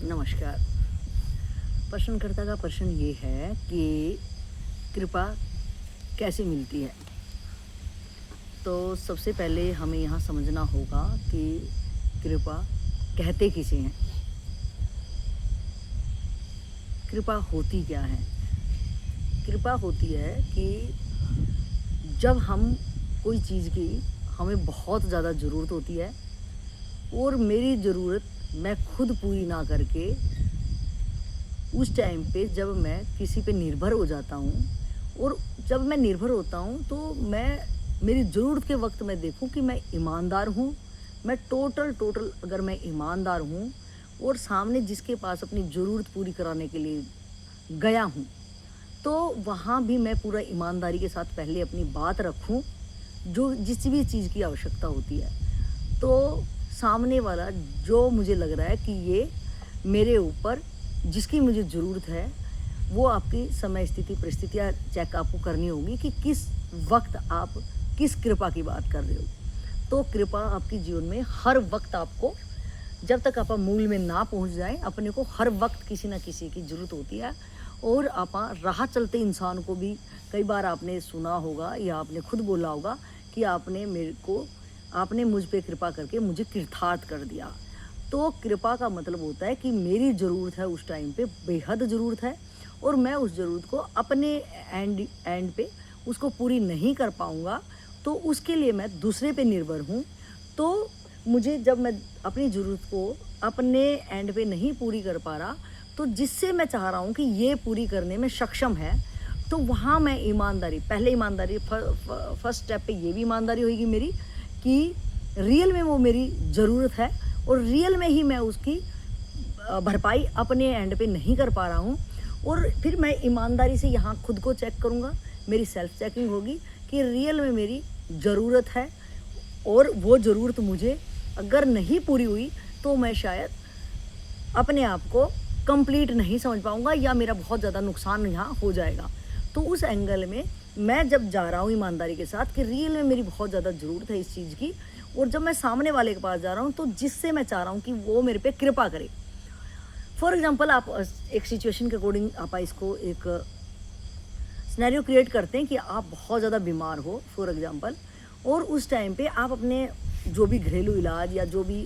नमस्कार। प्रश्नकर्ता का प्रश्न ये है कि कृपा कैसे मिलती है? तो सबसे पहले हमें यहाँ समझना होगा कि कृपा कहते किसे हैं? कृपा होती क्या है? कृपा होती है कि जब हम कोई चीज़ की हमें बहुत ज़्यादा ज़रूरत होती है और मेरी ज़रूरत मैं खुद पूरी ना करके उस टाइम पे जब मैं किसी पे निर्भर हो जाता हूँ और जब मैं निर्भर होता हूँ तो मैं मेरी ज़रूरत के वक्त मैं देखूँ कि मैं ईमानदार हूँ। मैं टोटल अगर मैं ईमानदार हूँ और सामने जिसके पास अपनी ज़रूरत पूरी कराने के लिए गया हूँ, तो वहाँ भी मैं पूरा ईमानदारी के साथ पहले अपनी बात रखूँ, जो जिस भी चीज़ की आवश्यकता होती है। तो सामने वाला जो मुझे लग रहा है कि ये मेरे ऊपर जिसकी मुझे ज़रूरत है, वो आपकी समय स्थिति परिस्थितियाँ चेक आपको करनी होगी कि किस वक्त आप किस कृपा की बात कर रहे हो। तो कृपा आपके जीवन में हर वक्त आपको, जब तक आप मूल में ना पहुंच जाएं, अपने को हर वक्त किसी ना किसी की ज़रूरत होती है। और आप राह चलते इंसान को भी कई बार आपने सुना होगा या आपने खुद बोला होगा कि आपने मुझ पे कृपा करके मुझे कृतार्थ कर दिया। तो कृपा का मतलब होता है कि मेरी ज़रूरत है उस टाइम पे, बेहद ज़रूरत है, और मैं उस ज़रूरत को अपने एंड पे उसको पूरी नहीं कर पाऊँगा, तो उसके लिए मैं दूसरे पे निर्भर हूँ। तो मुझे जब मैं अपनी ज़रूरत को अपने एंड पे नहीं पूरी कर पा रहा, तो जिससे मैं चाह रहा हूँ कि ये पूरी करने में सक्षम है, तो वहाँ मैं ईमानदारी फर्स्ट स्टेप पे ये भी ईमानदारी होगी मेरी कि रियल में वो मेरी ज़रूरत है और रियल में ही मैं उसकी भरपाई अपने एंड पे नहीं कर पा रहा हूँ। और फिर मैं ईमानदारी से यहाँ खुद को चेक करूँगा, मेरी सेल्फ चेकिंग होगी कि रियल में मेरी ज़रूरत है और वो ज़रूरत मुझे अगर नहीं पूरी हुई तो मैं शायद अपने आप को कंप्लीट नहीं समझ पाऊँगा या मेरा बहुत ज़्यादा नुकसान यहाँ हो जाएगा। तो उस एंगल में मैं जब जा रहा हूँ ईमानदारी के साथ कि रियल में मेरी बहुत ज़्यादा ज़रूरत है इस चीज़ की, और जब मैं सामने वाले के पास जा रहा हूँ तो जिससे मैं चाह रहा हूँ कि वो मेरे पे कृपा करे। फॉर एग्जांपल, आप एक सिचुएशन के अकॉर्डिंग आप इसको एक सिनेरियो क्रिएट करते हैं कि आप बहुत ज़्यादा बीमार हो फॉर एग्जांपल, और उस टाइम पे आप अपने जो भी घरेलू इलाज या जो भी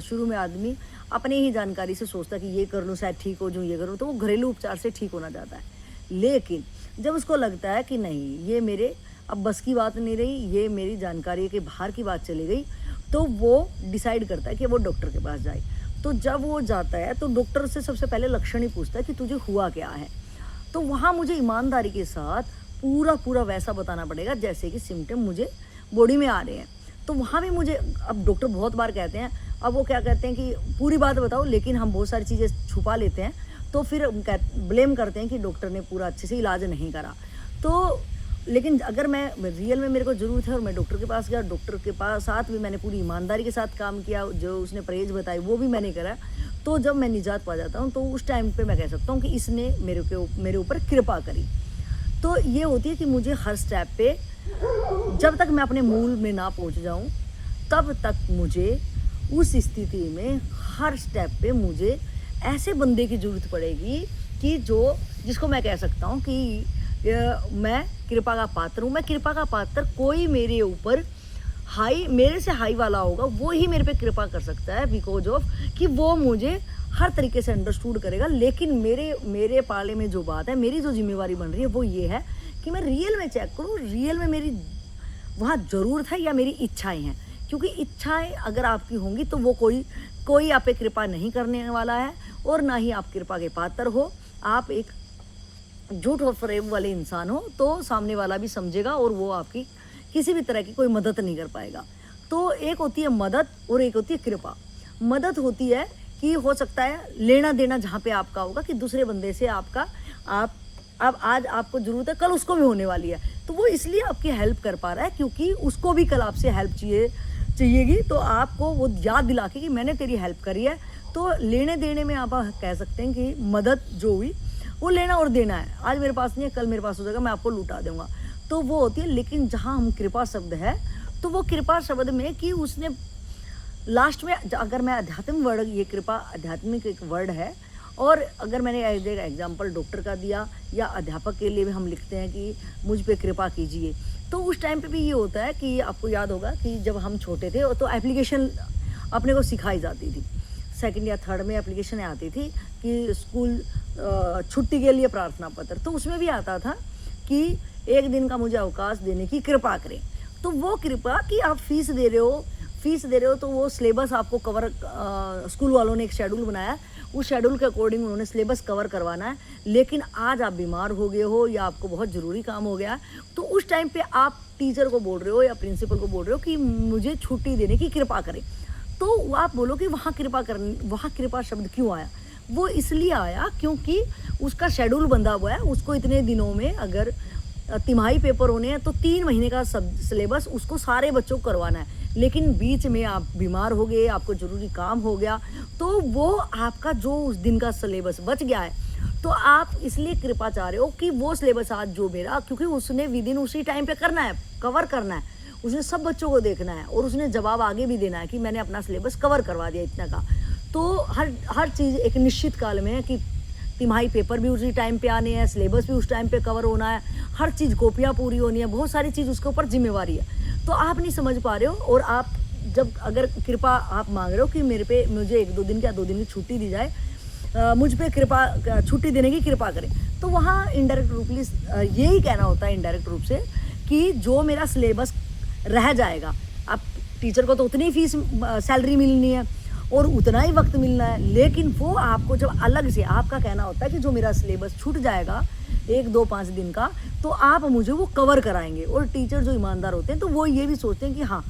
शुरू में आदमी अपने ही जानकारी से सोचता है कि ये कर लूँ शायद ठीक हो जाऊँ, ये करूँ, तो वो घरेलू उपचार से ठीक होना चाहता है। लेकिन जब उसको लगता है कि नहीं, ये मेरे अब बस की बात नहीं रही, ये मेरी जानकारी के बाहर की बात चली गई, तो वो डिसाइड करता है कि वो डॉक्टर के पास जाए। तो जब वो जाता है तो डॉक्टर से सबसे पहले लक्षण ही पूछता है कि तुझे हुआ क्या है। तो वहाँ मुझे ईमानदारी के साथ पूरा वैसा बताना पड़ेगा जैसे कि सिम्टम मुझे बॉडी में आ रहे हैं। तो वहाँ भी मुझे, अब डॉक्टर बहुत बार कहते हैं, अब वो क्या कहते हैं कि पूरी बात बताओ, लेकिन हम बहुत सारी चीज़ें छुपा लेते हैं, तो फिर ब्लेम करते हैं कि डॉक्टर ने पूरा अच्छे से इलाज नहीं करा। तो लेकिन अगर मैं रियल में मेरे को ज़रूरत है और मैं डॉक्टर के पास गया, डॉक्टर के पास साथ भी मैंने पूरी ईमानदारी के साथ काम किया, जो उसने परहेज बताई वो भी मैंने करा, तो जब मैं निजात पा जाता हूँ तो उस टाइम पे मैं कह सकता हूँ कि इसने मेरे ऊपर कृपा करी। तो ये होती है कि मुझे हर स्टेप पे जब तक मैं अपने मूल में ना पहुँच जाऊँ, तब तक मुझे उस स्थिति में हर स्टेप पे मुझे ऐसे बंदे की ज़रूरत पड़ेगी कि जिसको मैं कह सकता हूँ कि मैं कृपा का पात्र हूँ। मैं कृपा का पात्र, कोई मेरे ऊपर मेरे से हाई वाला होगा, वो ही मेरे पे कृपा कर सकता है, बिकॉज ऑफ कि वो मुझे हर तरीके से अंडरस्टूड करेगा। लेकिन मेरे पाले में जो बात है, मेरी जो जिम्मेवारी बन रही है वो ये है कि मैं रियल में चेक करूँ, रियल में मेरी वहाँ ज़रूरत है या मेरी इच्छाएँ हैं। क्योंकि इच्छाएँ अगर आपकी होंगी तो वो कोई आप पे कृपा नहीं करने वाला है, और ना ही आप कृपा के पात्र हो। आप एक झूठ और फरेब वाले इंसान हो तो सामने वाला भी समझेगा और वो आपकी किसी भी तरह की कोई मदद नहीं कर पाएगा। तो एक होती है मदद और एक होती है कृपा। मदद होती है कि हो सकता है लेना देना जहाँ पे आपका होगा कि दूसरे बंदे से आप अब आज आपको ज़रूरत है, कल उसको भी होने वाली है, तो वो इसलिए आपकी हेल्प कर पा रहा है क्योंकि उसको भी कल आपसे हेल्प चाहिएगी, तो आपको वो याद दिला के कि मैंने तेरी हेल्प करी है। तो लेने देने में आप कह सकते हैं कि मदद जो हुई वो लेना और देना है। आज मेरे पास नहीं है, कल मेरे पास हो जाएगा, मैं आपको लुटा दूंगा, तो वो होती है। लेकिन जहाँ हम कृपा शब्द है, तो वो कृपा शब्द में कि उसने लास्ट में अगर मैं आध्यात्मिक वर्ड, ये कृपा आध्यात्मिक एक वर्ड है, और अगर मैंने एग्जाम्पल डॉक्टर का दिया या अध्यापक के लिए भी हम लिखते हैं कि मुझ पे कृपा कीजिए, तो उस टाइम पे भी ये होता है कि आपको याद होगा कि जब हम छोटे थे तो एप्लीकेशन अपने को सिखाई जाती थी, सेकंड या थर्ड में एप्लीकेशन आती थी कि स्कूल छुट्टी के लिए प्रार्थना पत्र, तो उसमें भी आता था कि एक दिन का मुझे अवकाश देने की कृपा करें। तो वो कृपा कि आप फीस दे रहे हो तो वो सिलेबस आपको कवर, स्कूल वालों ने एक शेड्यूल बनाया, उस शेड्यूल के अकॉर्डिंग उन्होंने सिलेबस कवर करवाना है। लेकिन आज आप बीमार हो गए हो या आपको बहुत ज़रूरी काम हो गया, तो उस टाइम पे आप टीचर को बोल रहे हो या प्रिंसिपल को बोल रहे हो कि मुझे छुट्टी देने की कृपा करें, तो आप बोलो कि वहाँ कृपा शब्द क्यों आया? वो इसलिए आया क्योंकि उसका शेड्यूल बंधा हुआ है, उसको इतने दिनों में अगर तिमाही पेपर होने हैं तो 3 महीने का सब सिलेबस उसको सारे बच्चों को करवाना है। लेकिन बीच में आप बीमार हो गए, आपको ज़रूरी काम हो गया, तो वो आपका जो उस दिन का सिलेबस बच गया है, तो आप इसलिए कृपा चाह रहे हो कि वो सिलेबस आज जो मेरा, क्योंकि उसने विदिन उसी टाइम पे करना है, कवर करना है, उसने सब बच्चों को देखना है और उसने जवाब आगे भी देना है कि मैंने अपना सिलेबस कवर करवा दिया इतना का। तो हर चीज़ एक निश्चित काल में है कि तिमाही पेपर भी उसी टाइम पे आने हैं, सिलेबस भी उस टाइम पे कवर होना है, हर चीज़ कॉपियाँ पूरी होनी है, बहुत सारी चीज़ उसके ऊपर जिम्मेवारी है। तो आप नहीं समझ पा रहे हो, और आप जब अगर कृपा आप मांग रहे हो कि मुझे 1-2 दिन या 2 दिन की छुट्टी दी जाए, मुझ पे कृपा छुट्टी देने की कृपा करें, तो वहाँ इनडायरेक्ट रूपली यही कहना होता है इनडायरेक्ट रूप से कि जो मेरा सिलेबस रह जाएगा, अब टीचर को तो उतनी फीस सैलरी मिलनी है और उतना ही वक्त मिलना है, लेकिन वो आपको जब अलग से आपका कहना होता है कि जो मेरा सिलेबस छूट जाएगा 1-2-5 दिन का, तो आप मुझे वो कवर कराएंगे। और टीचर जो ईमानदार होते हैं तो वो ये भी सोचते हैं कि हाँ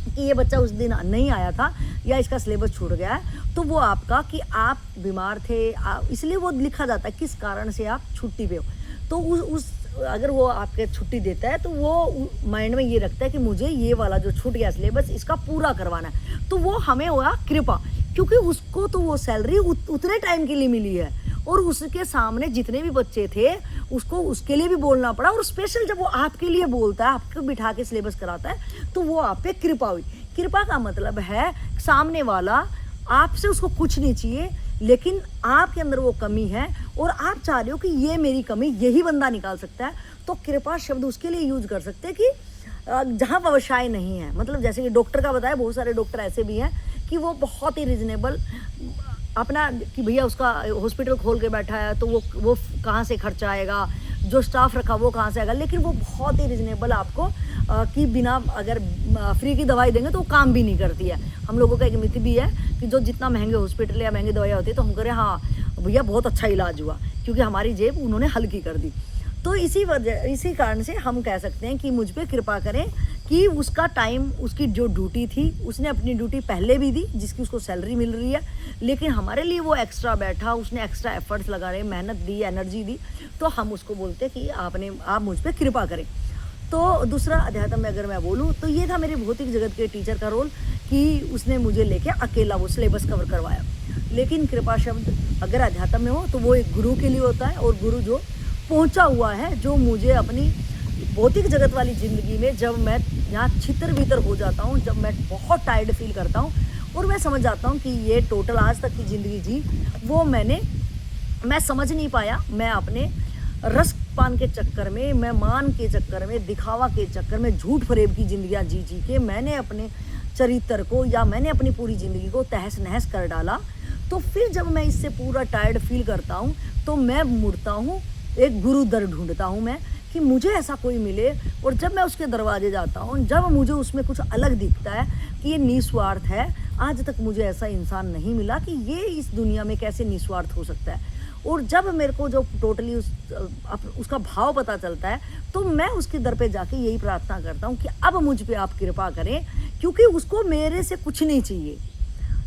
कि ये बच्चा उस दिन नहीं आया था या इसका सिलेबस छूट गया है, तो वो आपका कि आप बीमार थे, इसलिए वो लिखा जाता है किस कारण से आप छुट्टी पे हो। तो उस अगर वो आपके छुट्टी देता है तो वो माइंड में ये रखता है कि मुझे ये वाला जो छूट गया सिलेबस इसका पूरा करवाना है, तो वो हमें हुआ कृपा, क्योंकि उसको तो वो सैलरी उतने टाइम के लिए मिली है और उसके सामने जितने भी बच्चे थे उसको उसके लिए भी बोलना पड़ा, और स्पेशल जब वो आपके लिए बोलता है, आपको बिठा के सिलेबस कराता है, तो वो आप पे कृपा हुई। कृपा का मतलब है सामने वाला आपसे उसको कुछ नहीं चाहिए, लेकिन आपके अंदर वो कमी है और आप चाह रहे हो कि ये मेरी कमी यही बंदा निकाल सकता है, तो कृपा शब्द उसके लिए यूज कर सकते हैं कि जहाँ व्यवसाय नहीं है। मतलब जैसे कि डॉक्टर का बताया, बहुत सारे डॉक्टर ऐसे भी हैं कि वो बहुत ही रिजनेबल अपना कि भैया उसका हॉस्पिटल खोल के बैठा है तो वो कहाँ से खर्चा आएगा, जो स्टाफ रखा वो कहाँ से आएगा, लेकिन वो बहुत ही रिजनेबल आपको कि बिना अगर फ्री की दवाई देंगे तो वो काम भी नहीं करती है। हम लोगों का एक मिथ भी है कि जो जितना महंगे हॉस्पिटल या महंगी दवाइयाँ होती है तो हम करें हाँ भैया बहुत अच्छा इलाज हुआ, क्योंकि हमारी जेब उन्होंने हल्की कर दी। तो इसी कारण से हम कह सकते हैं कि मुझ पे कृपा करें कि उसका टाइम, उसकी जो ड्यूटी थी उसने अपनी ड्यूटी पहले भी दी जिसकी उसको सैलरी मिल रही है, लेकिन हमारे लिए वो एक्स्ट्रा बैठा, उसने एक्स्ट्रा एफर्ट्स लगा रहे, मेहनत दी, एनर्जी दी, तो हम उसको बोलते हैं कि आप मुझ पे कृपा करें। तो दूसरा अध्यात्म में अगर मैं बोलूँ तो ये था मेरे भौतिक जगत के टीचर का रोल कि उसने मुझे लेके अकेला वो सिलेबस कवर करवाया। लेकिन कृपा शब्द अगर अध्यात्म में हो तो वो एक गुरु के लिए होता है, और गुरु जो पहुंचा हुआ है, जो मुझे अपनी भौतिक जगत वाली ज़िंदगी में जब मैं यहाँ छितर भीतर हो जाता हूँ, जब मैं बहुत टायर्ड फील करता हूँ और मैं समझ जाता हूँ कि ये टोटल आज तक की ज़िंदगी जी वो मैं समझ नहीं पाया, मैं अपने रस पान के चक्कर में, मैं मान के चक्कर में, दिखावा के चक्कर में, झूठ फरेब की ज़िंदगियाँ जी के मैंने अपने चरित्र को या मैंने अपनी पूरी ज़िंदगी को तहस नहस कर डाला। तो फिर जब मैं इससे पूरा टायर्ड फील करता हूँ तो मैं मुड़ता हूँ, एक गुरु दर ढूंढता हूँ मैं कि मुझे ऐसा कोई मिले, और जब मैं उसके दरवाजे जाता हूँ, जब मुझे उसमें कुछ अलग दिखता है कि ये निस्वार्थ है, आज तक मुझे ऐसा इंसान नहीं मिला कि ये इस दुनिया में कैसे निस्वार्थ हो सकता है, और जब मेरे को जो टोटली उसका भाव पता चलता है तो मैं उसके दर पे जाके यही प्रार्थना करता हूँ कि अब मुझ पे आप कृपा करें, क्योंकि उसको मेरे से कुछ नहीं चाहिए,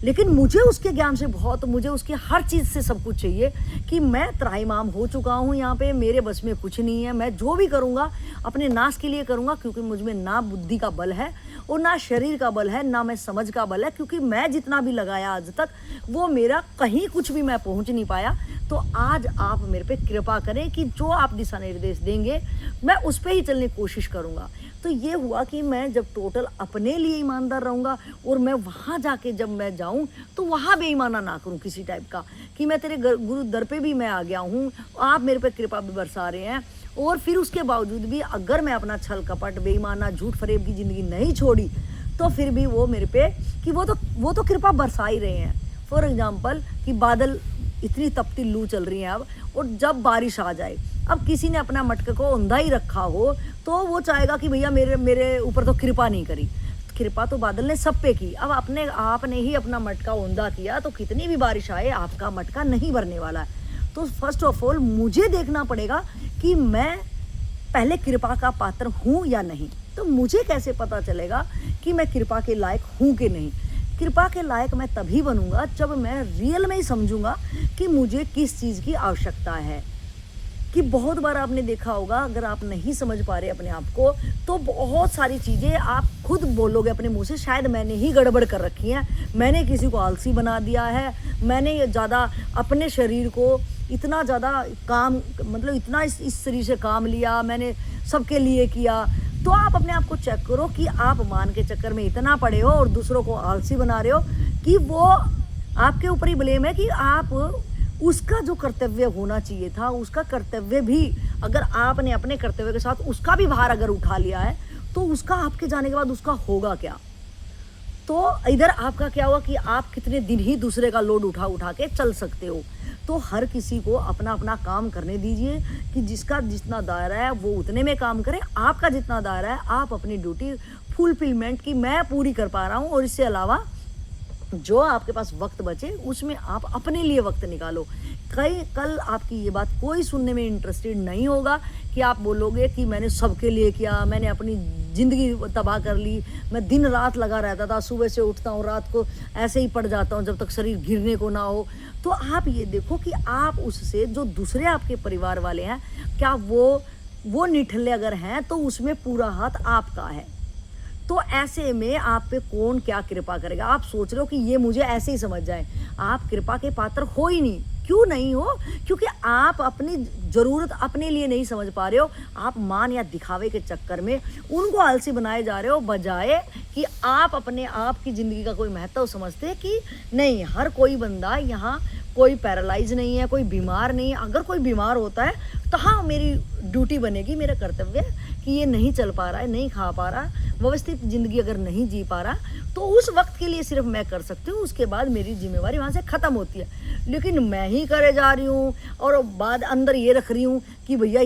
लेकिन मुझे उसके ज्ञान से बहुत, मुझे उसके हर चीज़ से सब कुछ चाहिए कि मैं त्राहिमाम हो चुका हूँ यहाँ पे, मेरे बस में कुछ नहीं है, मैं जो भी करूँगा अपने नाश के लिए करूँगा, क्योंकि मुझ में ना बुद्धि का बल है और ना शरीर का बल है, ना मैं समझ का बल है, क्योंकि मैं जितना भी लगाया आज तक वो मेरा कहीं कुछ भी मैं पहुँच नहीं पाया। तो आज आप मेरे पे कृपा करें कि जो आप दिशा निर्देश देंगे मैं उस पे ही चलने की कोशिश करूँगा। तो ये हुआ कि मैं जब टोटल अपने लिए ईमानदार रहूँगा और मैं वहाँ जाके जब मैं जाऊँ तो वहाँ बेईमाना ना करूँ किसी टाइप का, कि मैं तेरे गुरु दर पे भी मैं आ गया हूँ, आप मेरे पे कृपा भी बरसा रहे हैं, और फिर उसके बावजूद भी अगर मैं अपना छल कपट बेईमाना झूठ फरेब की ज़िंदगी नहीं छोड़ी तो फिर भी वो मेरे पे कि वो तो कृपा बरसा ही रहे हैं। फॉर एग्जाम्पल कि बादल इतनी तपती लू चल रही है अब, और जब बारिश आ जाए, अब किसी ने अपना मटके को औंधा ही रखा हो तो वो चाहेगा कि भैया मेरे ऊपर तो कृपा नहीं करी। कृपा तो बादल ने सब पे की, अब आपने ही अपना मटका औंधा किया तो कितनी भी बारिश आए आपका मटका नहीं भरने वाला है। तो फर्स्ट ऑफ ऑल मुझे देखना पड़ेगा कि मैं पहले कृपा का पात्र हूँ या नहीं। तो मुझे कैसे पता चलेगा कि मैं कृपा के लायक हूँ कि नहीं? कृपा के लायक मैं तभी बनूंगा जब मैं रियल में ही समझूंगा कि मुझे किस चीज़ की आवश्यकता है। कि बहुत बार आपने देखा होगा, अगर आप नहीं समझ पा रहे अपने आप को तो बहुत सारी चीज़ें आप खुद बोलोगे अपने मुंह से, शायद मैंने ही गड़बड़ कर रखी है, मैंने किसी को आलसी बना दिया है, मैंने ज़्यादा अपने शरीर को इतना ज़्यादा काम मतलब इतना इस शरीर से काम लिया, मैंने सबके लिए किया। तो आप अपने आप को चेक करो कि आप मान के चक्कर में इतना पड़े हो और दूसरों को आलसी बना रहे हो कि वो आपके ऊपर ही ब्लेम है कि आप उसका जो कर्तव्य होना चाहिए था, उसका कर्तव्य भी अगर आपने अपने कर्तव्य के साथ उसका भी भार अगर उठा लिया है तो उसका आपके जाने के बाद उसका होगा क्या? तो इधर आपका क्या हुआ कि आप कितने दिन ही दूसरे का लोड उठा के चल सकते हो। तो हर किसी को अपना अपना काम करने दीजिए कि जिसका जितना दायरा है वो उतने में काम करे, आपका जितना दायरा है आप अपनी ड्यूटी फुलफिलमेंट की मैं पूरी कर पा रहा हूँ, और इससे अलावा जो आपके पास वक्त बचे उसमें आप अपने लिए वक्त निकालो। कल आपकी ये बात कोई सुनने में इंटरेस्टेड नहीं होगा कि आप बोलोगे कि मैंने सबके लिए किया, मैंने अपनी ज़िंदगी तबाह कर ली, मैं दिन रात लगा रहता था, सुबह से उठता हूँ रात को ऐसे ही पड़ जाता हूँ जब तक शरीर गिरने को ना हो। तो आप ये देखो कि आप उससे जो दूसरे आपके परिवार वाले हैं, क्या वो निठल्ले अगर हैं तो उसमें पूरा हाथ आपका है। तो ऐसे में आप पे कौन क्या कृपा करेगा? आप सोच रहे हो कि ये मुझे ऐसे ही समझ जाए, आप कृपा के पात्र हो ही नहीं। क्यों नहीं हो? क्योंकि आप अपनी ज़रूरत अपने लिए नहीं समझ पा रहे हो, आप मान या दिखावे के चक्कर में उनको आलसी बनाए जा रहे हो, बजाय कि आप अपने आप की ज़िंदगी का कोई महत्व समझते कि नहीं, हर कोई बंदा यहाँ कोई पैरालाइज नहीं है, कोई बीमार नहीं है। अगर कोई बीमार होता है तो हाँ मेरी ड्यूटी बनेगी, मेरा कर्तव्य कि ये नहीं चल पा रहा है, नहीं खा पा रहा, व्यवस्थित ज़िंदगी अगर नहीं जी पा रहा तो उस वक्त के लिए सिर्फ मैं कर सकती हूँ, उसके बाद मेरी जिम्मेवारी वहाँ से ख़त्म होती है। लेकिन मैं ही करे जा रही हूँ और बाद अंदर ये रख रही हूँ कि भैया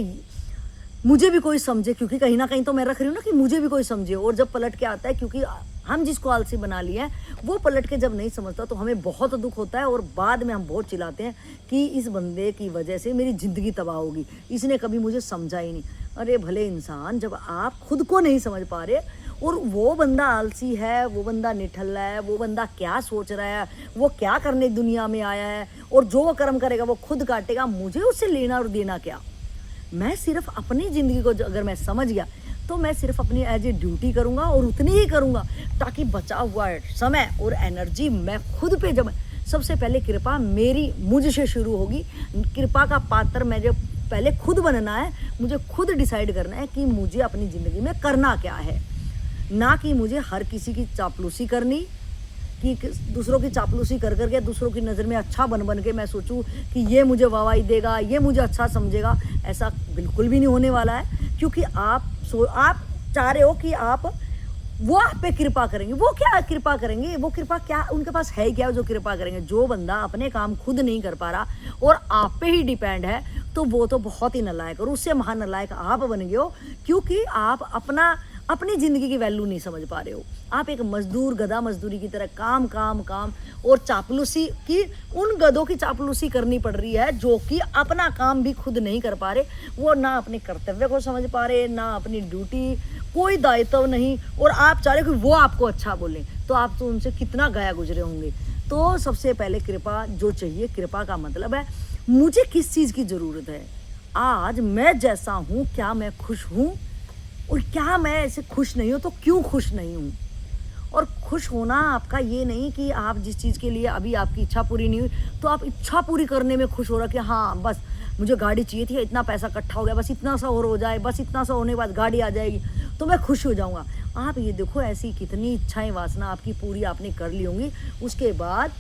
मुझे भी कोई समझे, क्योंकि कहीं ना कहीं तो मैं रख रही हूँ ना कि मुझे भी कोई समझे। और जब पलट के आता है, क्योंकि हम जिसको आलसी बना लिए हैं वो पलट के जब नहीं समझता तो हमें बहुत दुख होता है, और बाद में हम बहुत चिल्लाते हैं कि इस बंदे की वजह से मेरी ज़िंदगी तबाह होगी, इसने कभी मुझे समझा ही नहीं। अरे भले इंसान, जब आप खुद को नहीं समझ पा रहे और वो बंदा आलसी है, वो बंदा निठल्ला है, वो बंदा क्या सोच रहा है, वो क्या करने दुनिया में आया है, और जो वो कर्म करेगा वो खुद काटेगा, मुझे उससे लेना और देना क्या? मैं सिर्फ अपनी ज़िंदगी को अगर मैं समझ गया तो मैं सिर्फ अपनी एज ए ड्यूटी करूँगा और उतनी ही करूँगा, ताकि बचा हुआ समय और एनर्जी मैं खुद पे जब सबसे पहले कृपा मेरी मुझसे शुरू होगी। कृपा का पात्र मैं जब पहले खुद बनना है, मुझे खुद डिसाइड करना है कि मुझे अपनी ज़िंदगी में करना क्या है, ना कि मुझे हर किसी की चापलूसी करनी, कि दूसरों की चापलूसी कर करके दूसरों की नज़र में अच्छा बन के मैं सोचूं कि ये मुझे वाहवाही देगा, ये मुझे अच्छा समझेगा। ऐसा बिल्कुल भी नहीं होने वाला है, क्योंकि आप चाह रहे हो कि वो आप पे कृपा करेंगे। वो क्या कृपा करेंगे? वो कृपा क्या उनके पास है क्या जो कृपा करेंगे? जो बंदा अपने काम खुद नहीं कर पा रहा और आप पे ही डिपेंड है तो वो तो बहुत ही नालायक, और उससे महान नालायक आप बन गए हो, क्योंकि आप अपनी ज़िंदगी की वैल्यू नहीं समझ पा रहे हो। आप एक मजदूर, गधा मजदूरी की तरह काम काम काम, और चापलूसी की उन गधों की चापलूसी करनी पड़ रही है जो कि अपना काम भी खुद नहीं कर पा रहे। वो ना अपने कर्तव्य को समझ पा रहे, ना अपनी ड्यूटी, कोई दायित्व नहीं, और आप चाह रहे हो कि वो आपको अच्छा बोले, तो आप तो उनसे कितना गया गुजरे होंगे। तो सबसे पहले कृपा जो चाहिए, कृपा का मतलब है मुझे किस चीज़ की ज़रूरत है, आज मैं जैसा हूँ क्या मैं खुश हूँ, और क्या मैं ऐसे खुश नहीं हूँ तो क्यों खुश नहीं हूँ, और खुश होना आपका ये नहीं कि आप जिस चीज़ के लिए अभी आपकी इच्छा पूरी नहीं हुई तो आप इच्छा पूरी करने में खुश हो रहा कि हाँ बस मुझे गाड़ी चाहिए थी, इतना पैसा इकट्ठा हो गया, बस इतना सा और हो जाए, बस इतना सा होने के बाद गाड़ी आ जाएगी तो मैं खुश हो जाऊँगा। आप ये देखो ऐसी कितनी इच्छाएं वासना आपकी पूरी आपने कर ली होंगी, उसके बाद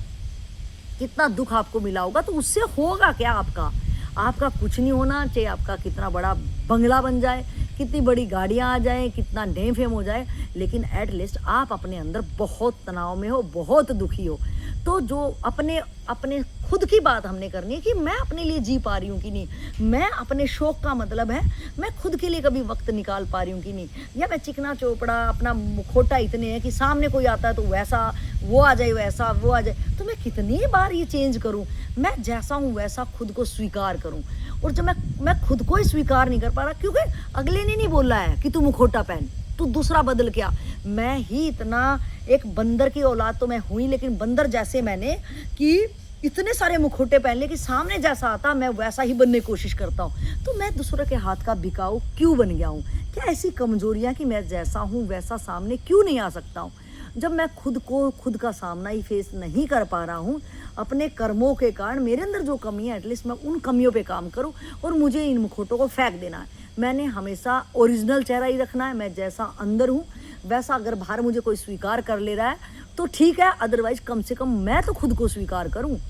कितना दुख आपको मिला होगा, तो उससे होगा क्या आपका? आपका कुछ नहीं होना चाहिए, आपका कितना बड़ा बंगला बन जाए, कितनी बड़ी गाड़ियाँ आ जाएँ, कितना नेम फेम हो जाए, लेकिन एट लीस्ट आप अपने अंदर बहुत तनाव में हो, बहुत दुखी हो। तो जो अपने अपने खुद की बात हमने करनी है कि मैं अपने लिए जी पा रही हूँ कि नहीं, मैं अपने शौक का मतलब है मैं खुद के लिए कभी वक्त निकाल पा रही हूँ कि नहीं, या मैं चिकना चोपड़ा अपना मुखौटा इतने है कि सामने कोई आता है तो वैसा वो आ जाए, वैसा वो आ जाए, तो मैं कितनी बार ये चेंज करूँ, मैं जैसा हूँ वैसा खुद को स्वीकार करूँ। और जब मैं खुद को ही स्वीकार नहीं कर पा रहा, क्योंकि अगले ने नहीं बोला है कि तू मुखौटा पहन, तू दूसरा बदल क्या, मैं ही इतना एक बंदर की औलाद तो मैं हुई, लेकिन बंदर जैसे मैंने कि इतने सारे मुखौटे पहन ले कि सामने जैसा आता मैं वैसा ही बनने की कोशिश करता हूँ। तो मैं दूसरों के हाथ का बिकाऊ क्यों बन गया हूँ? क्या ऐसी कमजोरियाँ कि मैं जैसा हूँ वैसा सामने क्यों नहीं आ सकता हूँ? जब मैं खुद का सामना ही फेस नहीं कर पा रहा हूँ अपने कर्मों के कारण, मेरे अंदर जो कमी है एटलीस्ट मैं उन कमियों पे काम करूँ और मुझे इन मुखौटों को फेंक देना है। मैंने हमेशा ओरिजिनल चेहरा ही रखना है, मैं जैसा अंदर हूँ वैसा अगर बाहर मुझे कोई स्वीकार कर ले रहा है तो ठीक है, अदरवाइज कम से कम मैं तो खुद को स्वीकार करूँ।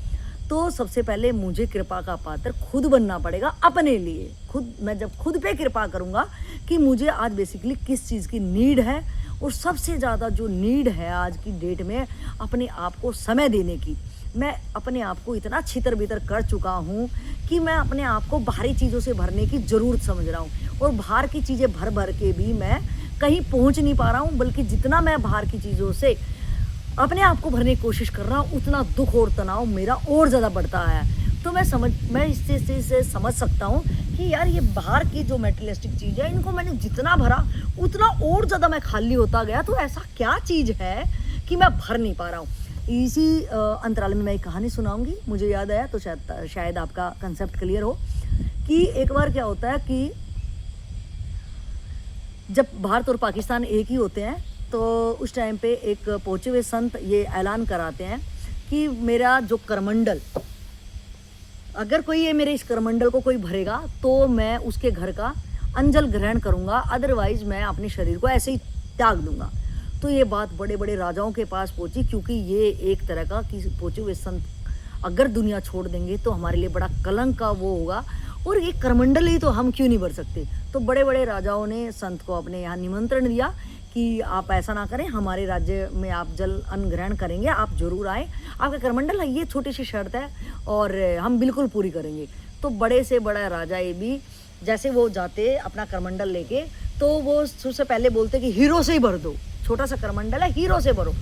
तो सबसे पहले मुझे कृपा का पात्र खुद बनना पड़ेगा अपने लिए। मैं जब खुद पे कृपा करूँगा कि मुझे आज बेसिकली किस चीज़ की नीड है, और सबसे ज़्यादा जो नीड है आज की डेट में अपने आप को समय देने की। मैं अपने आप को इतना छितर बितर कर चुका हूँ कि मैं अपने आप को बाहरी चीज़ों से भरने की ज़रूरत समझ रहा हूँ, और बाहर की चीज़ें भर भर के भी मैं कहीं पहुँच नहीं पा रहा हूँ, बल्कि जितना मैं बाहर की चीज़ों से अपने आप को भरने की कोशिश कर रहा हूँ उतना दुख और तनाव मेरा और ज़्यादा बढ़ता है। तो मैं इस चीज़ से समझ सकता हूँ कि यार ये बाहर की जो मेटेरियलिस्टिक चीज़ है इनको मैंने जितना भरा उतना और ज़्यादा मैं खाली होता गया। तो ऐसा क्या चीज़ है कि मैं भर नहीं पा रहा हूँ? इसी अंतराल में मैं एक कहानी सुनाऊंगी, मुझे याद आया तो शायद आपका कंसेप्ट क्लियर हो। कि एक बार क्या होता है कि जब भारत और पाकिस्तान एक ही होते हैं तो उस टाइम पे एक पहुंचे हुए संत ये ऐलान कराते हैं कि मेरा जो करमंडल, अगर कोई ये मेरे इस करमंडल को कोई भरेगा तो मैं उसके घर का अंजल ग्रहण करूंगा, अदरवाइज मैं अपने शरीर को ऐसे ही त्याग दूंगा। तो ये बात बड़े बड़े राजाओं के पास पहुंची, क्योंकि ये एक तरह का कि पहुंचे हुए संत अगर दुनिया छोड़ देंगे तो हमारे लिए बड़ा कलंक का वो होगा, और ये करमंडल ही तो हम क्यों नहीं भर सकते। तो बड़े बड़े राजाओं ने संत को अपने यहाँ निमंत्रण दिया कि आप ऐसा ना करें, हमारे राज्य में आप जल अन्न ग्रहण करेंगे, आप जरूर आए, आपका करमंडल है, ये छोटी सी शर्त है और हम बिल्कुल पूरी करेंगे। तो बड़े से बड़ा राजा ये भी जैसे वो जाते अपना करमंडल लेके, तो वो सबसे पहले बोलते कि हीरो से ही भर दो, छोटा सा करमंडल है हीरो से भरो।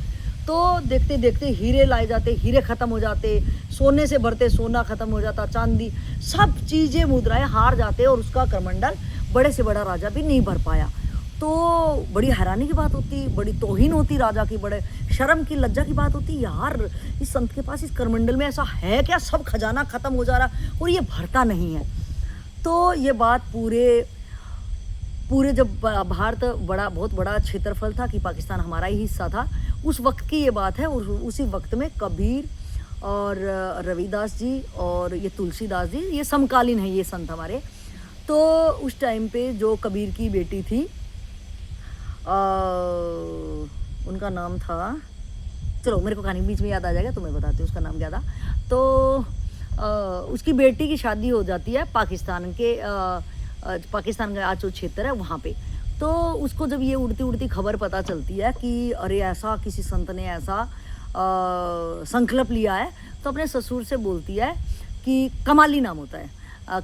तो देखते देखते हीरे लाए जाते, हीरे खत्म हो जाते, सोने से भरते सोना खत्म हो जाता, चांदी, सब चीज़ें मुद्राएं हार जाते, और उसका करमंडल बड़े से बड़ा राजा भी नहीं भर पाया। तो बड़ी हैरानी की बात होती, बड़ी तौहीन होती राजा की, बड़े शर्म की लज्जा की बात होती, यार इस संत के पास इस करमंडल में ऐसा है क्या, सब खजाना खत्म हो जा रहा और ये भरता नहीं है। तो ये बात पूरे जब भारत बहुत बड़ा क्षेत्रफल था कि पाकिस्तान हमारा ही हिस्सा था, उस वक्त की ये बात है। और उसी वक्त में कबीर और रविदास जी और ये तुलसीदास जी, ये समकालीन है ये संत हमारे। तो उस टाइम पे जो कबीर की बेटी थी, उनका नाम था, चलो मेरे को कहानी बीच में याद आ जाएगा तो मैं बताती हूँ उसका नाम क्या था। तो उसकी बेटी की शादी हो जाती है पाकिस्तान का आज जो क्षेत्र है वहाँ पे। तो उसको जब ये उड़ती उड़ती खबर पता चलती है कि अरे ऐसा किसी संत ने ऐसा संकल्प लिया है, तो अपने ससुर से बोलती है कि कमाली नाम होता है,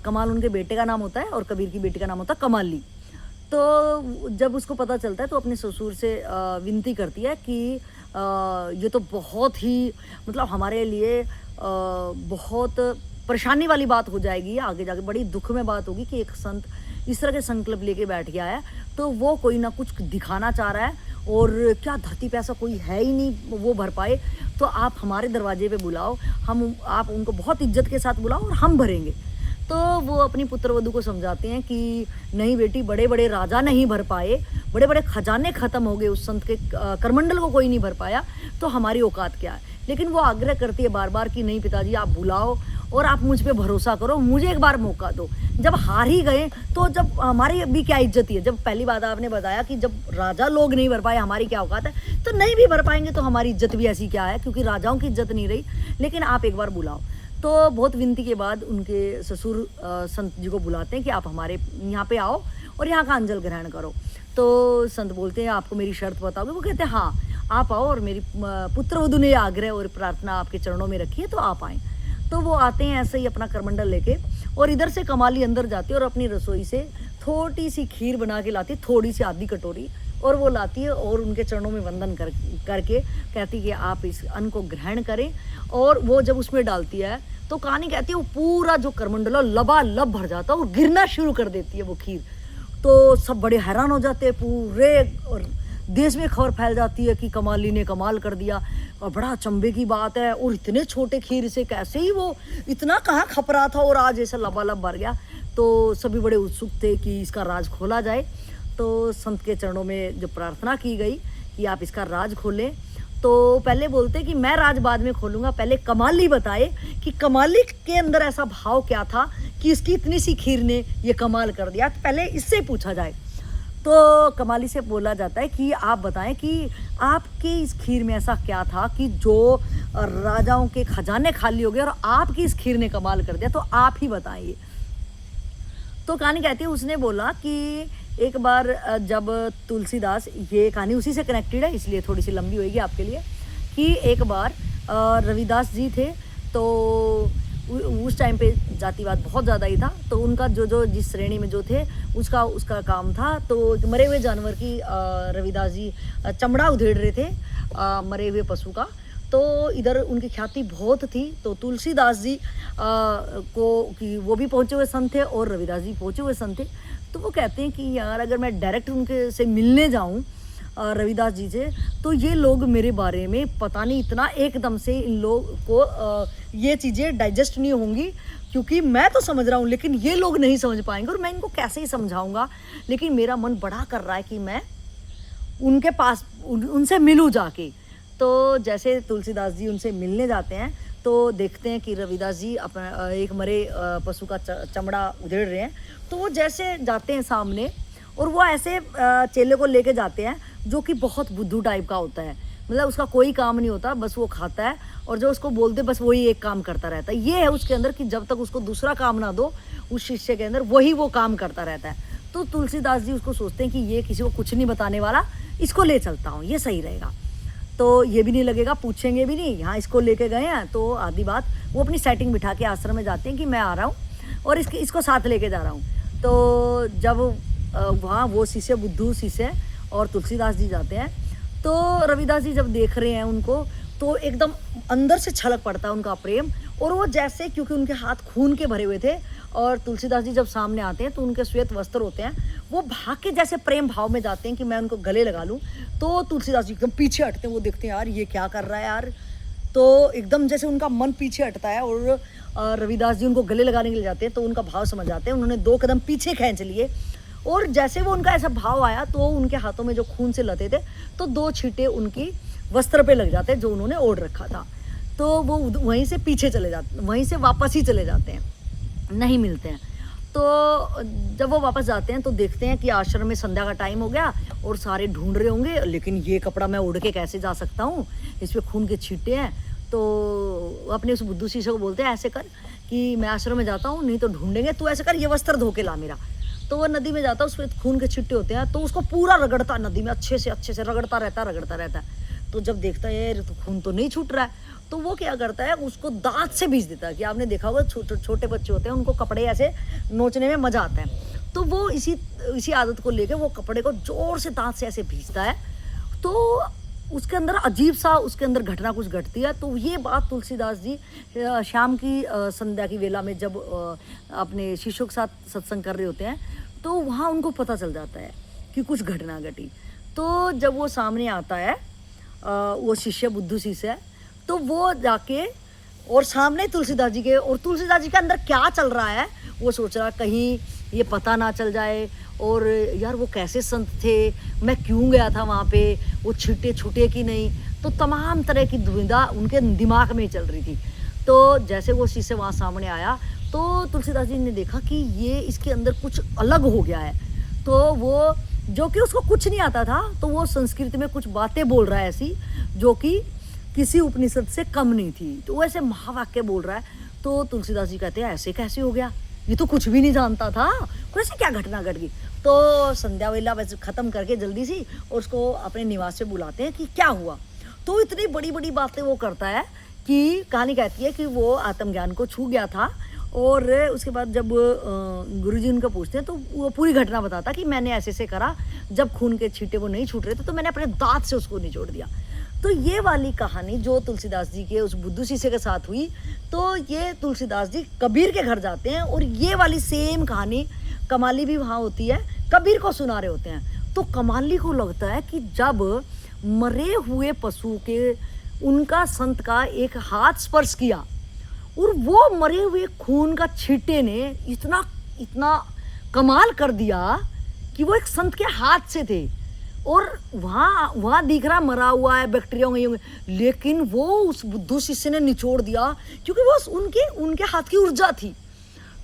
कमाल उनके बेटे का नाम होता है और कबीर की बेटी का नाम होता है कमाली। तो जब उसको पता चलता है तो अपने ससुर से विनती करती है कि ये तो बहुत ही मतलब हमारे लिए बहुत परेशानी वाली बात हो जाएगी, आगे जाके बड़ी दुख में बात होगी कि एक संत इस तरह के संकल्प लेके बैठ गया है, तो वो कोई ना कुछ दिखाना चाह रहा है, और क्या धरती पे ऐसा कोई है ही नहीं वो भर पाए, तो आप हमारे दरवाजे पे बुलाओ, आप उनको बहुत इज्जत के साथ बुलाओ और हम भरेंगे। तो वो अपनी पुत्रवधू को समझाते हैं कि नहीं बेटी, बड़े बड़े राजा नहीं भर पाए, बड़े बड़े खजाने खत्म हो गए, उस संत के करमंडल को कोई नहीं भर पाया, तो हमारी औकात क्या है। लेकिन वो आग्रह करती है बार बार कि नहीं पिताजी, आप बुलाओ और आप मुझ पे भरोसा करो, मुझे एक बार मौका दो। जब हार ही गए तो जब हमारी भी क्या इज्जत है। जब पहली बात आपने बताया कि जब राजा लोग नहीं भर पाए, हमारी क्या औकात है, तो नहीं भी भर पाएंगे तो हमारी इज्जत भी ऐसी क्या है, क्योंकि राजाओं की इज्जत नहीं रही। लेकिन आप एक बार बुलाओ। तो बहुत विनती के बाद उनके ससुर संत जी को बुलाते हैं कि आप हमारे यहाँ पे आओ और यहाँ का अंजल ग्रहण करो। तो संत बोलते हैं आपको मेरी शर्त बताओगे? वो कहते हैं हाँ, आप आओ और मेरी पुत्रवधू ने आग्रह और प्रार्थना आपके चरणों में रखी है, तो आप आएँ। तो वो आते हैं ऐसे ही अपना करमंडल लेके, और इधर से कमाली अंदर जाती है और अपनी रसोई से थोड़ी सी खीर बना के लाती है, थोड़ी सी आधी कटोरी, और वो लाती है और उनके चरणों में वंदन करके कहती है कि आप इस अन्न को ग्रहण करें। और वो जब उसमें डालती है तो कहानी कहती है वो पूरा जो करमंडल है लबालब भर जाता है और गिरना शुरू कर देती है वो खीर। तो सब बड़े हैरान हो जाते हैं, पूरे और देश में खबर फैल जाती है कि कमाली ने कमाल कर दिया, और बड़ा अचंभे की बात है, और इतने छोटे खीर से कैसे ही वो इतना कहाँ खप रहा था और आज ऐसा लबालब भर गया। तो सभी बड़े उत्सुक थे कि इसका राज खोला जाए। तो संत के चरणों में जो प्रार्थना की गई कि आप इसका राज खोलें, तो पहले बोलते कि मैं राज बाद में खोलूँगा, पहले कमाली बताए कि कमाली के अंदर ऐसा भाव क्या था कि इसकी इतनी सी खीर ने ये कमाल कर दिया, तो पहले इससे पूछा जाए। तो कमाली से बोला जाता है कि आप बताएं कि आपकी इस खीर में ऐसा क्या था कि जो राजाओं के खजाने खाली हो गए और आपकी इस खीर ने कमाल कर दिया, तो आप ही बताइए। तो कहानी कहती है उसने बोला कि एक बार जब तुलसीदास, ये कहानी उसी से कनेक्टेड है इसलिए थोड़ी सी लंबी होगी आपके लिए, कि एक बार रविदास जी थे, तो उस टाइम पे जातिवाद बहुत ज़्यादा ही था। तो उनका जो जिस श्रेणी में जो थे उसका काम था, तो मरे हुए जानवर की रविदास जी चमड़ा उधेड़ रहे थे, मरे हुए पशु का। तो इधर उनकी ख्याति बहुत थी। तो तुलसीदास जी को कि वो भी पहुँचे हुए संत थे और रविदास जी पहुँचे हुए संत थे। तो वो कहते हैं कि यार अगर मैं डायरेक्ट उनके से मिलने जाऊं रविदास जी से, तो ये लोग मेरे बारे में पता नहीं इतना एकदम से इन लोग को ये चीज़ें डाइजेस्ट नहीं होंगी, क्योंकि मैं तो समझ रहा हूँ लेकिन ये लोग नहीं समझ पाएंगे, और मैं इनको कैसे ही समझाऊंगा। लेकिन मेरा मन बड़ा कर रहा है कि मैं उनके पास उनसे मिलूँ जाके। तो जैसे तुलसीदास जी उनसे मिलने जाते हैं तो देखते हैं कि रविदास जी अपना एक मरे पशु का चमड़ा उधेड़ रहे हैं। तो वो जैसे जाते हैं सामने, और वो ऐसे चेले को लेके जाते हैं जो कि बहुत बुद्धू टाइप का होता है, मतलब उसका कोई काम नहीं होता, बस वो खाता है और जो उसको बोलते बस वही एक काम करता रहता है। ये है उसके अंदर कि जब तक उसको दूसरा काम ना दो, उस शिष्य के अंदर वही वो काम करता रहता है। तो तुलसीदास जी उसको सोचते हैं कि ये किसी को कुछ नहीं बताने वाला, इसको ले चलता हूँ, ये सही रहेगा। तो ये भी नहीं लगेगा, पूछेंगे भी नहीं, यहाँ इसको लेके गए हैं तो आधी बात। वो अपनी सेटिंग बिठा के आश्रम में जाते हैं कि मैं आ रहा हूँ और इसको साथ लेके जा रहा हूँ। तो जब वहाँ वो शिष्य बुद्धू शिष्य और तुलसीदास जी जाते हैं, तो रविदास जी जब देख रहे हैं उनको, तो एकदम अंदर से छलक पड़ता है उनका प्रेम। और वो जैसे, क्योंकि उनके हाथ खून के भरे हुए थे, और तुलसीदास जी जब सामने आते हैं तो उनके श्वेत वस्त्र होते हैं, वो भाग के जैसे प्रेम भाव में जाते हैं कि मैं उनको गले लगा लूँ। तो तुलसीदास जी एकदम पीछे हटते हैं, वो देखते हैं यार ये क्या कर रहा है यार। तो एकदम जैसे उनका मन पीछे हटता है और रविदास जी उनको गले लगाने के लिए जाते हैं, तो उनका भाव समझ आते हैं। उन्होंने 2 कदम पीछे खींच लिए, और जैसे वो उनका ऐसा भाव आया तो उनके हाथों में जो खून से लते थे, तो 2 छींटे उनकी वस्त्र पे लग जाते हैं जो उन्होंने ओढ़ रखा था। तो वो वहीं से पीछे चले जाते, वहीं से वापस ही चले जाते हैं, नहीं मिलते हैं। तो जब वो वापस जाते हैं तो देखते हैं कि आश्रम में संध्या का टाइम हो गया और सारे ढूंढ रहे होंगे, लेकिन ये कपड़ा मैं ओढ़ के कैसे जा सकता हूँ, इस पर खून के छींटे हैं। तो अपने उस बुद्धू शिष्य को बोलते हैं ऐसे कर कि मैं आश्रम में जाता हूँ, नहीं तो ढूंढेंगे, तू ऐसे कर ये वस्त्र धो के ला मेरा। तो वो नदी में जाता है, उस पर खून के छिट्टे होते हैं, तो उसको पूरा रगड़ता नदी में, अच्छे से रगड़ता रहता है। तो जब देखता है तो खून तो नहीं छूट रहा है, तो वो क्या करता है, उसको दांत से बीज देता है। कि आपने देखा होगा छोटे बच्चे होते हैं, उनको कपड़े ऐसे नोचने में मजा आता है, तो वो इसी आदत को लेके वो कपड़े को जोर से दांत से ऐसे भीजता है। तो उसके अंदर अजीब सा उसके अंदर घटना कुछ घटती है। तो ये बात तुलसीदास जी शाम की संध्या की वेला में जब अपने शिष्यों के साथ सत्संग कर रहे होते हैं, तो वहाँ उनको पता चल जाता है कि कुछ घटना घटी। तो जब वो सामने आता है वो शिष्य बुद्धू शिष्य है, तो वो जाके और सामने तुलसीदास जी के, और तुलसीदास जी के अंदर क्या चल रहा है वो सोच रहा, कहीं ये पता ना चल जाए, और यार वो कैसे संत थे, मैं क्यों गया था वहाँ पे, वो छूटे कि नहीं, तो तमाम तरह की दुविधा उनके दिमाग में चल रही थी। तो जैसे वो शिष्य वहाँ सामने आया तो तुलसीदास जी ने देखा कि ये इसके अंदर कुछ अलग हो गया है। तो वो, जो कि उसको कुछ नहीं आता था, तो वो संस्कृत में कुछ बातें बोल रहा है ऐसी जो कि किसी उपनिषद से कम नहीं थी, तो वो ऐसे महावाक्य बोल रहा है। तो तुलसीदास जी कहते हैं ऐसे कैसे हो गया, ये तो कुछ भी नहीं जानता था, कैसे क्या घटना घट गई। तो संध्या वेला वैसे खत्म करके जल्दी सी और उसको अपने निवास से बुलाते हैं कि क्या हुआ। तो इतनी बड़ी बड़ी बातें वो करता है कि कहानी कहती है कि वो आत्मज्ञान को छू गया था। और उसके बाद जब गुरुजी उनका पूछते हैं तो वो पूरी घटना बताता कि मैंने ऐसे से करा, जब खून के छींटे वो नहीं छूट रहे थे तो मैंने अपने दांत से उसको निचोड़ दिया। तो ये वाली कहानी जो तुलसीदास जी के उस बुद्धू शिष्य के साथ हुई, तो ये तुलसीदास जी कबीर के घर जाते हैं और ये वाली सेम कहानी कमाली भी वहाँ होती है, कबीर को सुना रहे होते हैं। तो कमाली को लगता है कि जब मरे हुए पशु के उनका संत का एक हाथ स्पर्श किया और वो मरे हुए खून का छींटे ने इतना इतना कमाल कर दिया कि वो एक संत के हाथ से थे, और वहाँ दिख रहा मरा हुआ है, बैक्टीरिया होंगे, लेकिन वो उस बुद्धू शिष्य ने निचोड़ दिया क्योंकि वो उनके हाथ की ऊर्जा थी,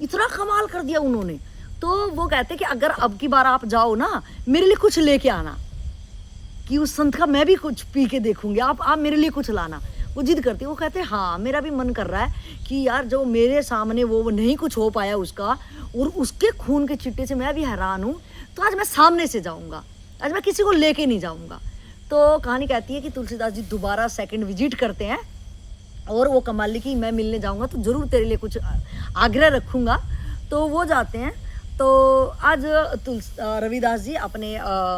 इतना कमाल कर दिया उन्होंने। तो वो कहते कि अगर अब की बार आप जाओ ना, मेरे लिए कुछ लेके आना, कि उस संत का मैं भी कुछ पी के देखूंगी, आप मेरे लिए कुछ लाना। वो जिद करती है, वो कहते हैं हाँ मेरा भी मन कर रहा है कि यार जो मेरे सामने वो नहीं कुछ हो पाया उसका, और उसके खून के चिट्टे से मैं भी हैरान हूँ, तो आज मैं सामने से जाऊँगा, आज मैं किसी को लेके नहीं जाऊँगा। तो कहानी कहती है कि तुलसीदास जी दोबारा सेकंड विजिट करते हैं और वो कमाली की मैं मिलने जाऊँगा तो ज़रूर तेरे लिए कुछ आग्रह रखूँगा। तो वो जाते हैं। तो आज रविदास जी अपने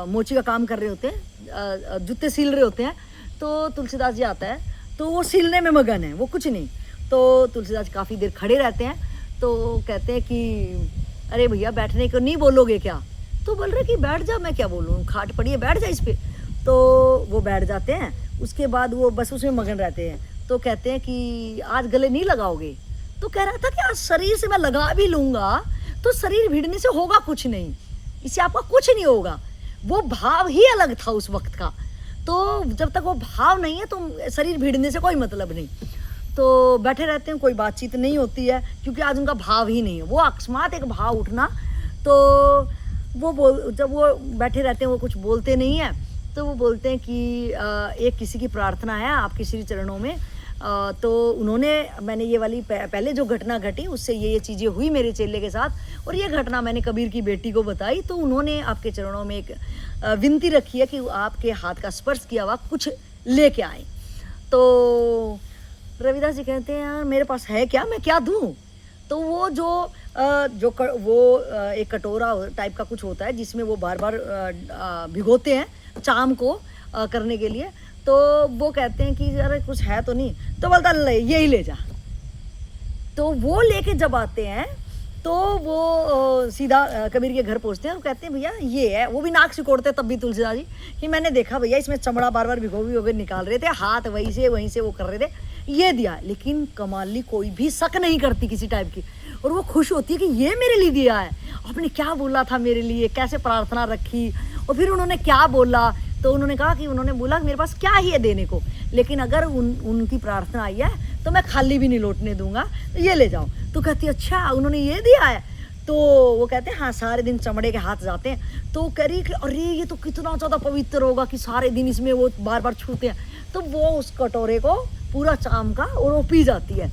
मोची का काम कर रहे होते हैं, जूते सील रहे होते हैं। तो तुलसीदास जी आता है तो वो सीलने में मगन है, वो कुछ नहीं। तो तुलसीदास जी काफ़ी देर खड़े रहते हैं। तो कहते हैं कि अरे भैया बैठने को नहीं बोलोगे क्या? तो बोल रहे कि बैठ जा, मैं क्या बोलूँ, खाट पड़ी है, बैठ जा इस पर। तो वो बैठ जाते हैं। उसके बाद वो बस उसमें मगन रहते हैं। तो कहते हैं कि आज गले नहीं लगाओगे? तो कह रहा था कि आज शरीर से मैं लगा भी लूँगा तो शरीर भिड़ने से होगा कुछ नहीं, इससे आपका कुछ नहीं होगा। वो भाव ही अलग था उस वक्त का। तो जब तक वो भाव नहीं है तो शरीर भिड़ने से कोई मतलब नहीं। तो बैठे रहते हैं, कोई बातचीत नहीं होती है क्योंकि आज उनका भाव ही नहीं है। वो अकस्मात एक भाव उठना, तो जब वो बैठे रहते हैं वो कुछ बोलते नहीं है। तो वो बोलते हैं कि एक किसी की प्रार्थना है आपके श्री चरणों में। तो मैंने ये वाली पहले जो घटना घटी उससे ये चीज़ें हुई मेरे चेले के साथ, और ये घटना मैंने कबीर की बेटी को बताई। तो उन्होंने आपके चरणों में एक विनती रखी है कि आपके हाथ का स्पर्श किया हुआ कुछ लेके आए। तो रविदास जी कहते हैं यार मेरे पास है क्या, मैं क्या दूँ? तो वो एक कटोरा टाइप का कुछ होता है जिसमें वो बार बार भिगोते हैं चाम को करने के लिए। तो वो कहते हैं कि अरे कुछ है तो नहीं? तो बोलता ले यही ले जा। तो वो लेके जब आते हैं तो वो सीधा कबीर के घर पहुंचते हैं। वो कहते हैं भैया ये है। वो भी नाक सिकोड़ते तब भी तुलसीदास जी कि मैंने देखा भैया इसमें चमड़ा बार बार भिगो निकाल रहे थे, हाथ वहीं से वो कर रहे थे, ये दिया। लेकिन कमाली कोई भी शक नहीं करती किसी टाइप की, और वो खुश होती है कि ये मेरे लिए दिया है, आपने क्या बोला था मेरे लिए, कैसे प्रार्थना रखी, और फिर उन्होंने क्या बोला। तो उन्होंने कहा कि उन्होंने बोला मेरे पास क्या ही है देने को, लेकिन अगर उनकी प्रार्थना आई है तो मैं खाली भी नहीं लौटने दूंगा, तो ये ले जाओ। तो कहती अच्छा उन्होंने ये दिया है? तो वो कहते हैं हाँ, सारे दिन चमड़े के हाथ जाते हैं। तो कह रही कि अरे ये तो कितना ज़्यादा पवित्र होगा कि सारे दिन इसमें वो बार बार छूते हैं। तो वो उस कटोरे को पूरा चाम का और वो पी जाती है।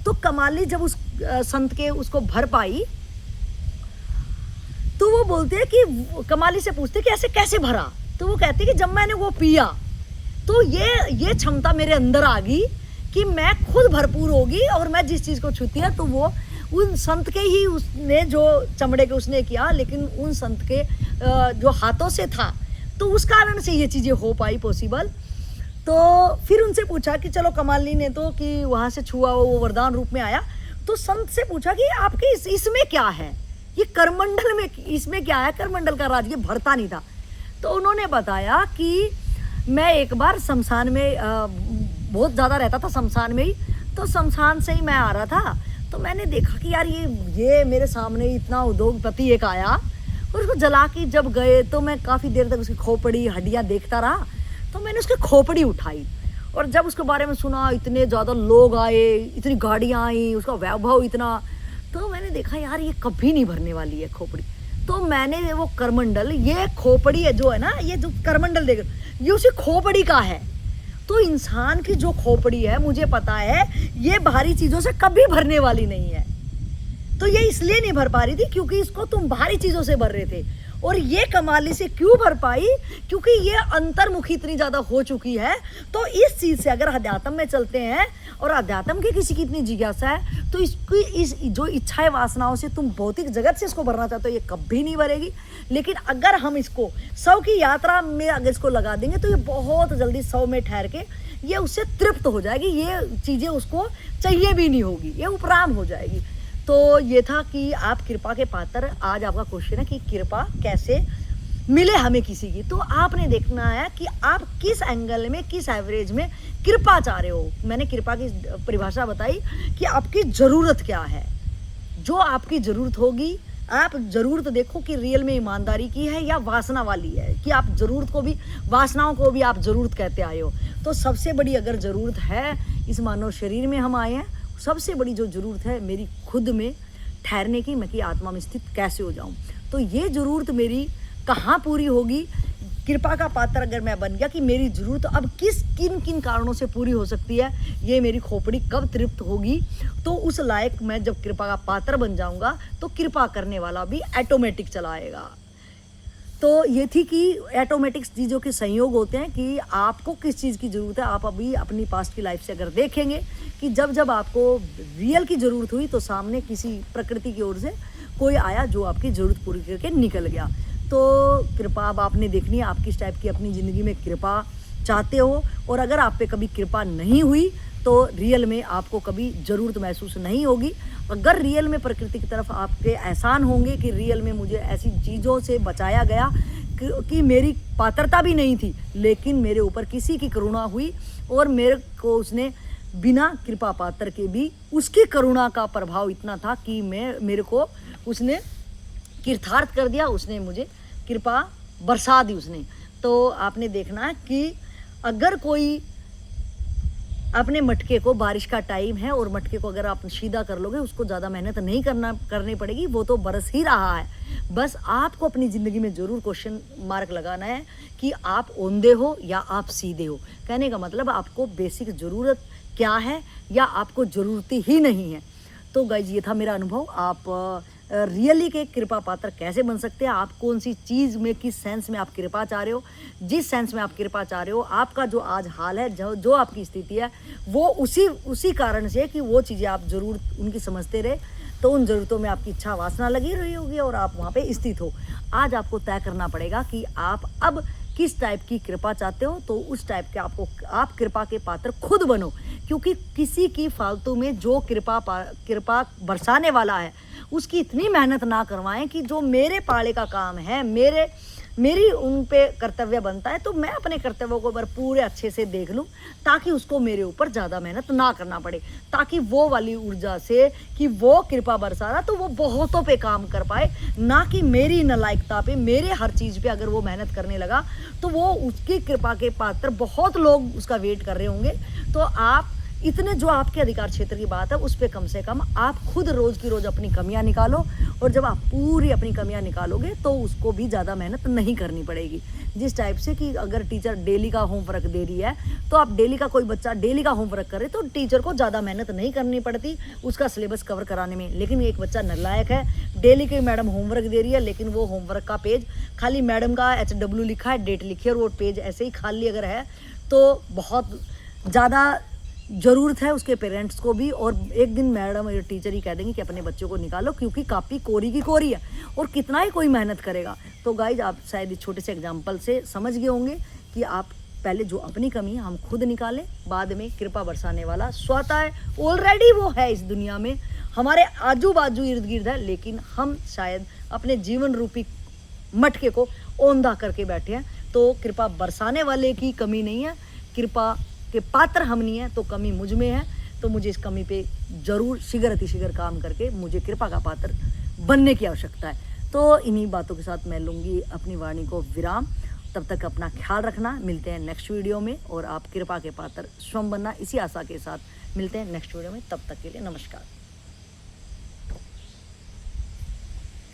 तो कमाली जब उस संत के उसको भर पाई तो वो बोलते हैं कि कमाली से पूछते कि ऐसे कैसे भरा? तो वो कहते कि जब मैंने वो पिया तो ये क्षमता मेरे अंदर आ गई कि मैं खुद भरपूर होगी, और मैं जिस चीज़ को छूती है तो वो उन संत के ही उसने जो चमड़े के उसने किया, लेकिन उन संत के जो हाथों से था, तो उस कारण से ये चीज़ें हो पाई पॉसिबल। तो फिर उनसे पूछा कि चलो कमाली ने तो कि वहाँ से छुआ वो वरदान रूप में आया। तो संत से पूछा कि आपके इसमें क्या है, ये करमंडल में इसमें क्या है? करमंडल का राज ये भरता नहीं था। तो उन्होंने बताया कि मैं एक बार शमशान में बहुत ज़्यादा रहता था शमशान में ही, तो तो शमशान से ही मैं आ रहा था, तो मैंने देखा कि यार ये मेरे सामने इतना उद्योगपति एक आया और उसको जला के जब गए तो मैं काफ़ी देर तक उसकी खोपड़ी हड्डियाँ देखता रहा। तो मैंने उसकी खोपड़ी उठाई और जब उसके बारे में सुना, इतने ज़्यादा लोग आए, इतनी गाड़ियाँ आई, उसका वैभव इतना, तो मैंने देखा यार ये कभी नहीं भरने वाली है खोपड़ी। तो मैंने वो करमंडल, ये खोपड़ी है जो है ना, ये जो करमंडल देख ये उसी खोपड़ी का है। तो इंसान की जो खोपड़ी है मुझे पता है ये भारी चीज़ों से कभी भरने वाली नहीं है। तो ये इसलिए नहीं भर पा रही थी क्योंकि इसको तुम भारी चीज़ों से भर रहे थे। और ये कमाली से क्यों भर पाई? क्योंकि ये अंतर्मुखी इतनी ज़्यादा हो चुकी है। तो इस चीज़ से अगर अध्यात्म में चलते हैं और अध्यात्म की किसी की इतनी जिज्ञासा है तो इसकी इस जो इच्छाएं वासनाओं से तुम भौतिक जगत से इसको भरना चाहते हो, ये कभी नहीं भरेगी। लेकिन अगर हम इसको 100 की यात्रा में अगर इसको लगा देंगे तो ये बहुत जल्दी 100 में ठहर के ये उससे तृप्त हो जाएगी। ये चीज़ें उसको चाहिए भी नहीं होगी, ये उपराम हो जाएगी। तो ये था कि आप कृपा के पात्र। आज आपका क्वेश्चन है कि कृपा कैसे मिले हमें किसी की। तो आपने देखना है कि आप किस एंगल में, किस एवरेज में कृपा चाह रहे हो। मैंने कृपा की परिभाषा बताई कि आपकी ज़रूरत क्या है। जो आपकी ज़रूरत होगी, आप ज़रूरत देखो कि रियल में ईमानदारी की है या वासना वाली है, कि आप ज़रूरत को भी, वासनाओं को भी आप ज़रूरत कहते आए हो। तो सबसे बड़ी अगर ज़रूरत है इस मानव शरीर में हम आए हैं, सबसे बड़ी जो ज़रूरत है मेरी खुद में ठहरने की, मैं कि आत्मा में स्थित कैसे हो जाऊं। तो ये ज़रूरत मेरी कहाँ पूरी होगी? कृपा का पात्र अगर मैं बन गया कि मेरी ज़रूरत अब किन किन कारणों से पूरी हो सकती है, ये मेरी खोपड़ी कब तृप्त होगी, तो उस लायक मैं जब कृपा का पात्र बन जाऊंगा तो कृपा करने वाला भी ऑटोमेटिक चला आएगा। तो ये थी कि ऑटोमेटिक चीज़ों के संयोग होते हैं कि आपको किस चीज़ की ज़रूरत है। आप अभी अपनी पास्ट की लाइफ से अगर देखेंगे कि जब जब आपको रियल की ज़रूरत हुई तो सामने किसी प्रकृति की ओर से कोई आया जो आपकी ज़रूरत पूरी करके निकल गया। तो कृपा अब आपने देखनी है, आप किस टाइप की अपनी ज़िंदगी में कृपा चाहते हो। और अगर आप पे कभी कृपा नहीं हुई तो रियल में आपको कभी ज़रूरत महसूस नहीं होगी। अगर रियल में प्रकृति की तरफ आपके एहसान होंगे कि रियल में मुझे ऐसी चीज़ों से बचाया गया कि मेरी पात्रता भी नहीं थी, लेकिन मेरे ऊपर किसी की करुणा हुई और मेरे को उसने बिना कृपा पात्र के भी उसकी करुणा का प्रभाव इतना था कि मेरे को उसने कृतार्थ कर दिया, उसने मुझे कृपा बरसा दी उसने। तो आपने देखना है कि अगर कोई अपने मटके को, बारिश का टाइम है और मटके को अगर आप सीधा कर लोगे, उसको ज़्यादा मेहनत नहीं करनी पड़ेगी, वो तो बरस ही रहा है। बस आपको अपनी ज़िंदगी में ज़रूर क्वेश्चन मार्क लगाना है कि आप औंधे हो या आप सीधे हो। कहने का मतलब आपको बेसिक ज़रूरत क्या है या आपको ज़रूरत ही नहीं है। तो गाइज ये था मेरा अनुभव। आप रियली के कृपा पात्र कैसे बन सकते हैं, आप कौन सी चीज़ में, किस सेंस में आप कृपा चाह रहे हो, जिस सेंस में आप कृपा चाह रहे हो, आपका जो आज हाल है, जो आपकी स्थिति है, वो उसी कारण से कि वो चीज़ें आप ज़रूर उनकी समझते रहे तो उन ज़रूरतों में आपकी इच्छा वासना लगी रही होगी और आप वहाँ पे स्थित हो। आज आपको तय करना पड़ेगा कि आप अब किस टाइप की कृपा चाहते हो। तो उस टाइप के आप कृपा के पात्र खुद बनो, क्योंकि किसी की फालतू में जो कृपा बरसाने वाला है उसकी इतनी मेहनत ना करवाएं कि जो मेरे पाले का काम है, मेरी उन पे कर्तव्य बनता है, तो मैं अपने कर्तव्यों को पूरे अच्छे से देख लूं ताकि उसको मेरे ऊपर ज़्यादा मेहनत ना करना पड़े, ताकि वो वाली ऊर्जा से कि वो कृपा बरसा रहा तो वो बहुतों पे काम कर पाए, ना कि मेरी नालायकता पे, मेरे हर चीज़ पे अगर वो मेहनत करने लगा तो वो उसकी कृपा के पात्र बहुत लोग उसका वेट कर रहे होंगे। तो आप इतने जो आपके अधिकार क्षेत्र की बात है उस पर कम से कम आप खुद रोज़ की रोज़ अपनी कमियां निकालो, और जब आप पूरी अपनी कमियां निकालोगे तो उसको भी ज़्यादा मेहनत नहीं करनी पड़ेगी। जिस टाइप से कि अगर टीचर डेली का होमवर्क दे रही है तो आप डेली का, कोई बच्चा डेली का होमवर्क करे तो टीचर को ज़्यादा मेहनत नहीं करनी पड़ती उसका सिलेबस कवर कराने में। लेकिन एक बच्चा नालायक है, डेली के मैडम होमवर्क दे रही है लेकिन वो होमवर्क का पेज खाली मैडम का HW लिखा है, डेट लिखी है और वो पेज ऐसे ही खाली अगर है तो बहुत ज़्यादा ज़रूरत है उसके पेरेंट्स को भी। और एक दिन मैडम या टीचर ही कह देंगे कि अपने बच्चों को निकालो क्योंकि कापी कोरी की कोरी है और कितना ही कोई मेहनत करेगा। तो गाइज आप शायद इस छोटे से एग्जांपल से समझ गए होंगे कि आप पहले जो अपनी कमी है हम खुद निकालें, बाद में कृपा बरसाने वाला स्वतः है, ऑलरेडी वो है इस दुनिया में, हमारे आजू बाजू इर्द गिर्द है, लेकिन हम शायद अपने जीवन रूपी मटके को औंधा करके बैठे हैं। तो कृपा बरसाने वाले की कमी नहीं है, कृपा के पात्र हम नहीं है तो कमी मुझ में है। तो मुझे इस कमी पे ज़रूर शीघ्र अतिशीघ्र काम करके मुझे कृपा का पात्र बनने की आवश्यकता है। तो इन्हीं बातों के साथ मैं लूँगी अपनी वाणी को विराम। तब तक अपना ख्याल रखना। मिलते हैं नेक्स्ट वीडियो में और आप कृपा के पात्र स्वयं बनना, इसी आशा के साथ मिलते हैं नेक्स्ट वीडियो में। तब तक के लिए नमस्कार।